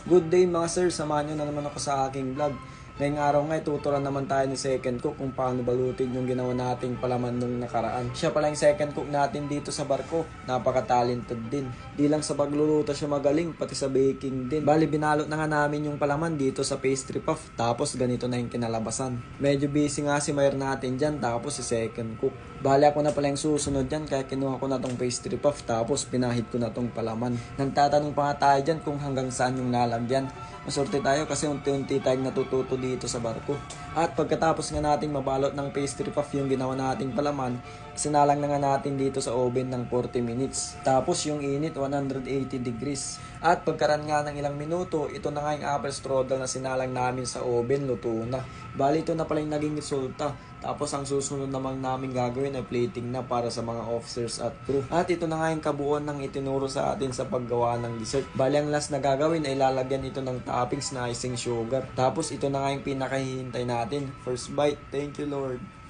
Good day mga sir, samahan nyo na naman ako sa aking vlog. Ngayong araw nga, tuturuan naman tayo ni second cook kung paano balutin yung ginawa nating palaman nung nakaraan. Siya pala yung second cook natin dito sa barko. Napaka-talented din. Di lang sa pagluluto siya magaling, pati sa baking din. Bali, binalot na nga namin yung palaman dito sa pastry puff. Tapos ganito na yung kinalabasan. Medyo busy nga si Mayor natin dyan, tapos si second cook. Bali, ako na pala yung susunod dyan, kaya kinuha ko na tong pastry puff. Tapos pinahid ko na tong palaman. Nagtatanong pa nga tayo dyan kung hanggang saan yung nalagyan. Masorte tayo kasi unti-unti tayong natututo dito sa barko. At pagkatapos nga nating mabalot ng pastry puff yung ginawa nating palaman, sinalang na nga natin dito sa oven ng 40 minutes. Tapos yung init 180 degrees. At pagkaran nga ng ilang minuto, ito na nga yung apple strudel na sinalang namin sa oven, luto na. Bali, ito na pala yung naging resulta. Tapos ang susunod naman namin gagawin ay plating na para sa mga officers at crew. At ito na nga yung kabuuan ng itinuro sa atin sa paggawa ng dessert. Bali, ang last na gagawin ay lalagyan ito ng toppings na icing sugar. Tapos ito na nga yung pinakahihintay natin. First bite. Thank you Lord.